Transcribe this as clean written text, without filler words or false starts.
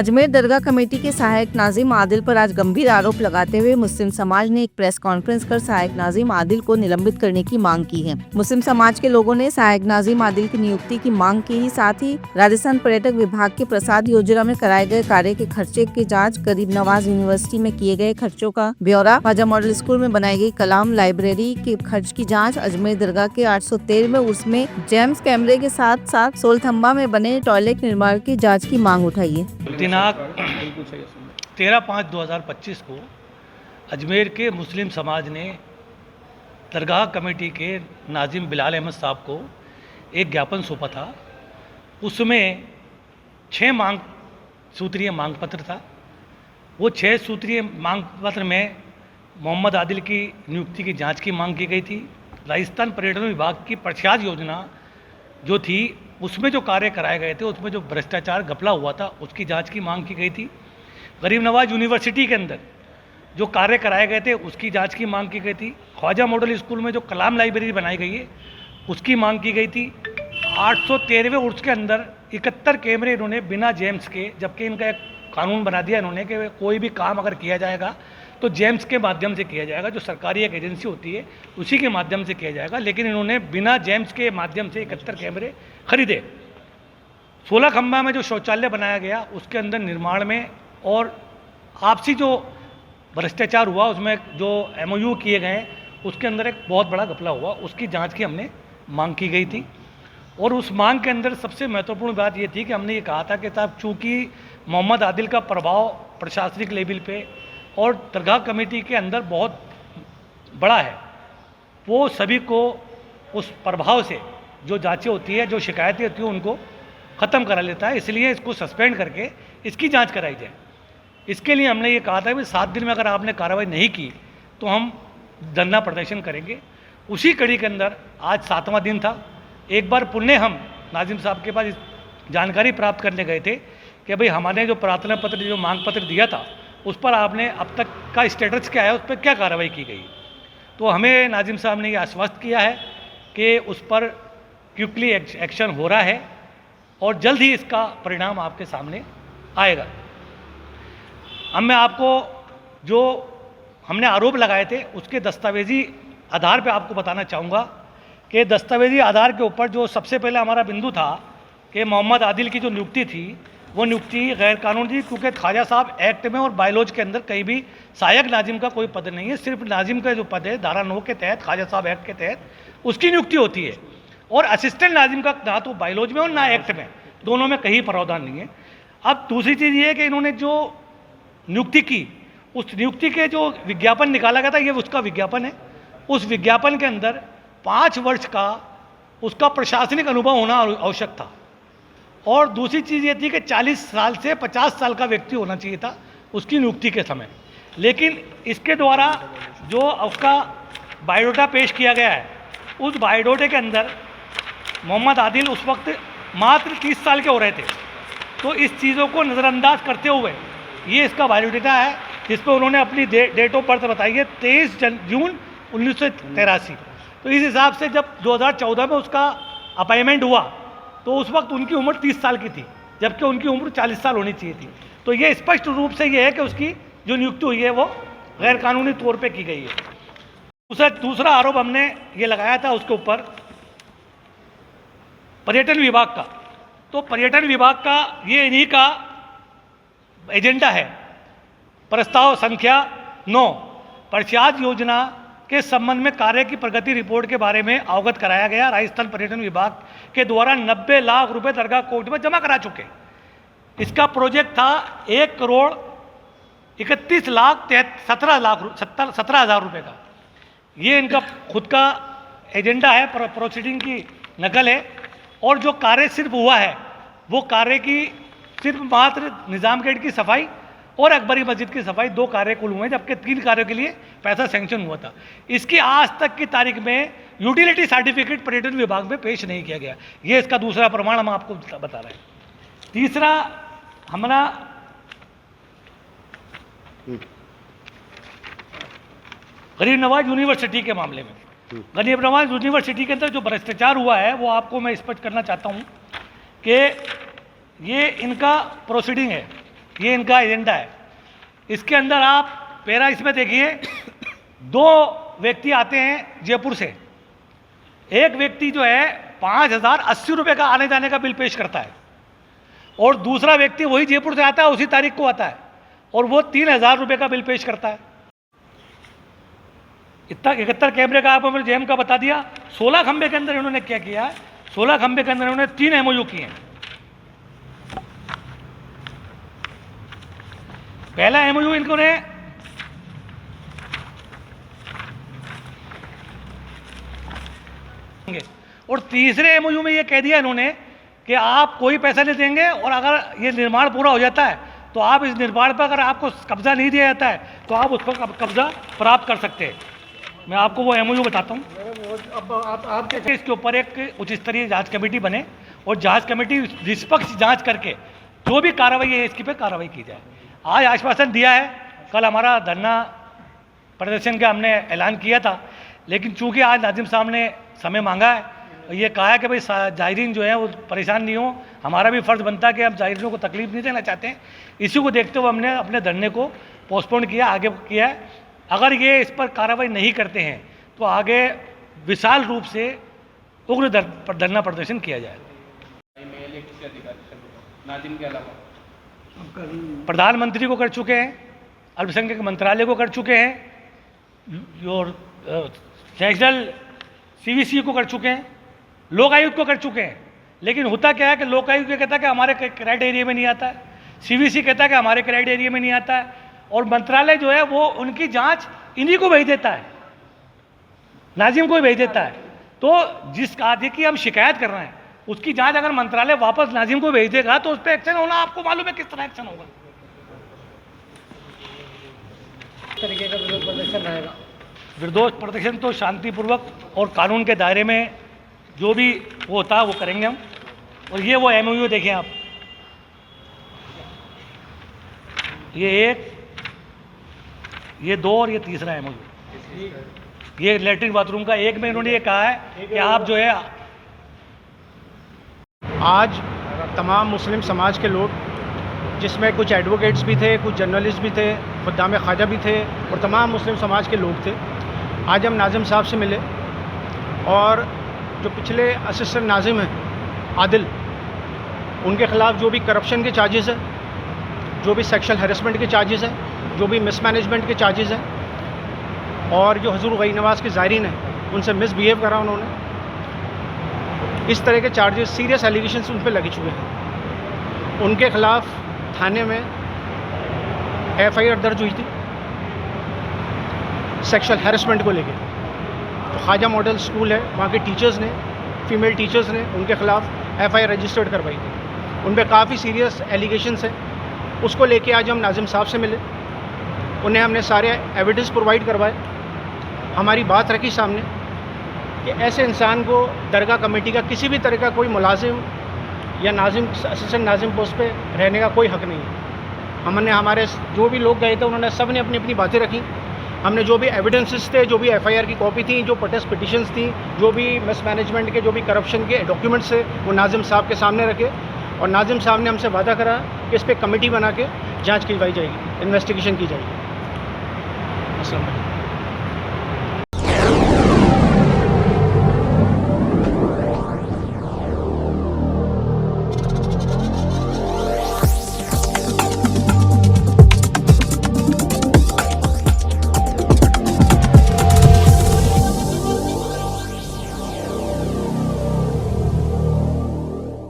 अजमेर दरगाह committee के सहायक नाजिम आदिल पर आज गंभीर आरोप लगाते हुए मुस्लिम समाज ने एक प्रेस कॉन्फ्रेंस कर सहायक नाजिम आदिल को निलंबित करने की मांग की है। मुस्लिम समाज के लोगों ने सहायक नाजिम आदिल की नियुक्ति की मांग की ही साथ ही राजस्थान पर्यटक विभाग के प्रसाद योजना में कराए गए कार्य के खर्चे की जाँच, गरीब नवाज यूनिवर्सिटी में किए गए खर्चों का ब्यौरा, ख्वाजा मॉडल स्कूल में बनाई गई कलाम लाइब्रेरी के खर्च की जाँच, अजमेर दरगाह के 813 उर्स में जेम्स कैमरे के साथ साथ सोलथम्बा में बने टॉयलेट निर्माण की जाँच की मांग उठाई है। दिनांक 13/5/2025 को अजमेर के मुस्लिम समाज ने दरगाह कमेटी के नाजिम बिलाल अहमद साहब को एक ज्ञापन सौंपा था। उसमें 6 सूत्रीय मांग पत्र था। वो 6 सूत्रीय मांग पत्र में मोहम्मद आदिल की नियुक्ति की जांच की मांग की गई थी। राजस्थान पर्यटन विभाग की प्रसाद योजना जो थी उसमें जो कार्य कराए गए थे, उसमें जो भ्रष्टाचार घपला हुआ था उसकी जांच की मांग की गई थी। गरीब नवाज यूनिवर्सिटी के अंदर जो कार्य कराए गए थे उसकी जांच की मांग की गई थी। ख्वाजा मॉडल स्कूल में जो कलाम लाइब्रेरी बनाई गई है उसकी मांग की गई थी। 813वें उर्स के अंदर 71 कैमरे इन्होंने बिना जेम्स के, जबकि इनका एक कानून बना दिया इन्होंने कि कोई भी काम अगर किया जाएगा तो जेम्स के माध्यम से किया जाएगा, जो सरकारी एक एजेंसी होती है उसी के माध्यम से किया जाएगा। लेकिन इन्होंने बिना जेम्स के माध्यम से 71 कैमरे खरीदे। 16 खंबा में जो शौचालय बनाया गया उसके अंदर निर्माण में और आपसी जो भ्रष्टाचार हुआ उसमें जो MOU किए गए उसके अंदर एक बहुत बड़ा घपला हुआ, उसकी जांच की हमने मांग की गई थी। और उस मांग के अंदर सबसे महत्वपूर्ण बात ये थी कि हमने ये कहा था कि साहब चूँकि मोहम्मद आदिल का प्रभाव प्रशासनिक लेवल पे और दरगाह कमेटी के अंदर बहुत बड़ा है, वो सभी को उस प्रभाव से जो जांचें होती है, जो शिकायतें होती हैं उनको ख़त्म करा लेता है। इसलिए इसको सस्पेंड करके इसकी जांच कराई जाए। इसके लिए हमने ये कहा था कि 7 दिन में अगर आपने कार्रवाई नहीं की तो हम धरना प्रदर्शन करेंगे। उसी कड़ी के अंदर आज 7वां दिन था। एक बार पुनः हम नाजिम साहब के पास जानकारी प्राप्त करने गए थे कि भाई हमारे जो प्रार्थना पत्र, जो मांग पत्र दिया था उस पर आपने अब तक का स्टेटस क्या है, उस पर क्या कार्रवाई की गई। तो हमें नाजिम साहब ने ये आश्वस्त किया है कि उस पर क्विकली एक्शन हो रहा है और जल्द ही इसका परिणाम आपके सामने आएगा। अब मैं आपको जो हमने आरोप लगाए थे उसके दस्तावेजी आधार पे आपको बताना चाहूँगा कि दस्तावेजी आधार के ऊपर जो सबसे पहले हमारा बिंदु था कि मोहम्मद आदिल की जो नियुक्ति थी वो नियुक्ति गैर कानूनी थी, क्योंकि ख्वाजा साहब एक्ट में और बायलॉज के अंदर कहीं भी सहायक नाजिम का कोई पद नहीं है। सिर्फ नाजिम का जो पद है धारा 9 के तहत, ख्वाजा साहब एक्ट के तहत उसकी नियुक्ति होती है। और असिस्टेंट नाजिम का ना तो बायलॉज में और ना एक्ट में, दोनों में कहीं प्रावधान नहीं है। अब दूसरी चीज़ ये है कि इन्होंने जो नियुक्ति की, उस नियुक्ति के जो विज्ञापन निकाला गया था ये उसका विज्ञापन है। उस विज्ञापन के अंदर 5 वर्ष का उसका प्रशासनिक अनुभव होना आवश्यक था। और दूसरी चीज़ ये थी कि 40 साल से 50 साल का व्यक्ति होना चाहिए था उसकी नियुक्ति के समय। लेकिन इसके द्वारा जो उसका बायोडाटा पेश किया गया है, उस बायोडाटे के अंदर मोहम्मद आदिल उस वक्त मात्र 30 साल के हो रहे थे। तो इस चीज़ों को नज़रअंदाज करते हुए ये इसका बायोडाटा है जिस पर उन्होंने अपनी डेट ऑफ बर्थ बताई है 23 जून 1983। तो इस हिसाब से जब 2014 में उसका अपॉइंटमेंट हुआ तो उस वक्त उनकी उम्र 30 साल की थी, जबकि उनकी उम्र 40 साल होनी चाहिए थी। तो ये स्पष्ट रूप से ये है कि उसकी जो नियुक्ति हुई है वो गैर कानूनी तौर पे की गई है। दूसरा आरोप हमने ये लगाया था उसके ऊपर पर्यटन विभाग का। तो पर्यटन विभाग का ये इन्हीं का एजेंडा है। प्रस्ताव संख्या 9 प्रसाद योजना के संबंध में कार्य की प्रगति रिपोर्ट के बारे में अवगत कराया गया। राजस्थान पर्यटन विभाग के द्वारा 90 लाख रुपए दरगाह कोर्ट में जमा करा चुके। इसका प्रोजेक्ट था 1,31,17,00,000 रुपए का। ये इनका खुद का एजेंडा है, प्रोसीडिंग की नकल है। और जो कार्य सिर्फ हुआ है वो कार्य की सिर्फ मात्र निज़ाम गेट की सफाई और अकबरी मस्जिद की सफाई 2 कार्य कुल हुए, जबकि 3 कार्यों के लिए पैसा सैंक्शन हुआ था। इसकी आज तक की तारीख में यूटिलिटी सर्टिफिकेट पर्यटन विभाग में पेश नहीं किया गया। ये इसका दूसरा प्रमाण हम आपको बता रहे हैं। तीसरा हमारा गरीब नवाज यूनिवर्सिटी के मामले में, गरीब नवाज यूनिवर्सिटी के अंदर जो भ्रष्टाचार हुआ है वो आपको मैं स्पष्ट करना चाहता हूँ कि ये इनका प्रोसीडिंग है। ये इनका एजेंडा है। इसके अंदर आप पैरा इसमें देखिए, 2 व्यक्ति आते हैं जयपुर से। एक व्यक्ति जो है 5,080 रुपये का आने जाने का बिल पेश करता है, और दूसरा व्यक्ति वही जयपुर से आता है, उसी तारीख को आता है, और वो 3,000 रुपये का बिल पेश करता है। इतना 71 कैमरे का आपको मैंने जेम का बता दिया। 16 खंबे के अंदर इन्होंने क्या किया है, 16 खंबे के अंदर इन्होंने 3 MOU किए हैं। पहला MOU इन्होंने और तीसरे MOU में ये कह दिया इन्होंने कि आप कोई पैसा नहीं देंगे, और अगर ये निर्माण पूरा हो जाता है तो आप इस निर्माण पर अगर आपको कब्जा नहीं दिया जाता है तो आप उस पर कब्जा प्राप्त कर सकते हैं। मैं आपको वो MOU बताता हूँ। अब इसके ऊपर एक उच्च स्तरीय जांच कमेटी बने, और जांच कमेटी निष्पक्ष जांच करके जो भी कार्रवाई है इसकी पे कार्रवाई की जाए। आज आश्वासन दिया है, कल हमारा धरना प्रदर्शन का हमने ऐलान किया था, लेकिन चूंकि आज नाजिम साहब ने समय मांगा है, ये कहा है कि भाई जायरीन जो है वो परेशान नहीं हो, हमारा भी फ़र्ज़ बनता है कि हम जायरीनों को तकलीफ नहीं देना चाहते हैं। इसी को देखते हुए हमने अपने धरने को पोस्टपोन किया, आगे किया है। अगर ये इस पर कार्रवाई नहीं करते हैं तो आगे विशाल रूप से उग्र धरना प्रदर्शन किया जाएगा। नाजिम के अलावा प्रधानमंत्री को कर चुके हैं, अल्पसंख्यक मंत्रालय को कर चुके हैं, और सेक्शनल CVC को कर चुके हैं, लोकायुक्त को कर चुके हैं। लेकिन होता क्या है कि लोकायुक्त कहता है कि हमारे क्राइटेरिया में नहीं आता है, CVC कहता है कि हमारे क्राइटेरिया में नहीं आता है, और मंत्रालय जो है वो उनकी जांच इन्हीं को भेज देता है, नाजिम को भेज देता है। तो जिस कार्य की हम शिकायत कर रहे हैं उसकी जांच अगर मंत्रालय वापस नाजिम को भेज देगा तो उस पर एक्शन होना आपको मालूम है किस तरह एक्शन होगा। तरीके का विरोध प्रदर्शन रहेगा। विरोध प्रदर्शन तो शांतिपूर्वक और कानून के दायरे में जो भी वो होता है वो करेंगे हम। और ये वो MOU देखें आप, ये 1, ये 2 और ये तीसरा MOU। ये लेटरिन बाथरूम का एक में इन्होंने ये कहा है कि आप जो है आज तमाम मुस्लिम समाज के लोग, जिसमें कुछ एडवोकेट्स भी थे, कुछ जर्नलिस्ट भी थे, खुद्दाम ख्वाजा भी थे, और तमाम मुस्लिम समाज के लोग थे। आज हम नाजिम साहब से मिले, और जो पिछले असिस्टेंट नाजिम हैं आदिल, उनके ख़िलाफ़ जो भी करप्शन के चार्जेस हैं, जो भी सेक्शुअल हैरेसमेंट के चार्जेस हैं, जो भी मिसमैनेजमेंट के चार्जेस हैं, और जो हजूर गई नवाज़ के ज़ायरीन हैं उनसे मिसबिहेव करा उन्होंने, इस तरह के चार्जेस, सीरियस एलिगेशंस उन पर लगे चुके हैं। उनके ख़िलाफ़ थाने में FIR दर्ज हुई थी सेक्शुअल हैरेसमेंट को लेकर। तो ख्वाजा मॉडल स्कूल है, वहाँ के टीचर्स ने, फीमेल टीचर्स ने उनके ख़िलाफ़ FIR रजिस्टर्ड करवाई थी। उन पर काफ़ी सीरियस एलिगेशंस हैं। उसको लेके आज हम नाजिम साहब से मिले, उन्हें हमने सारे एविडेंस प्रोवाइड करवाए, हमारी बात रखी सामने कि ऐसे इंसान को दरगाह कमेटी का किसी भी तरह का कोई मुलाजिम या नाजिम, असिस्टेंट नाजिम पोस्ट पे रहने का कोई हक़ नहीं है। हमने, हमारे जो भी लोग गए थे उन्होंने सब ने अपनी अपनी बातें रखी। हमने जो भी एविडेंसेस थे, जो भी FIR की कॉपी थी, जो प्रोटेस्ट पिटिशंस थी, जो भी मिसमैनेजमेंट के, जो भी करप्शन के डॉक्यूमेंट्स थे, वो नाजिम साहब के सामने रखे, और नाजिम साहब ने हमसे वादा करा कि इस पर कमेटी बना के जाँच करवाई जाएगी, इन्वेस्टिगेशन की जाएगी। अस्सलाम वालेकुम।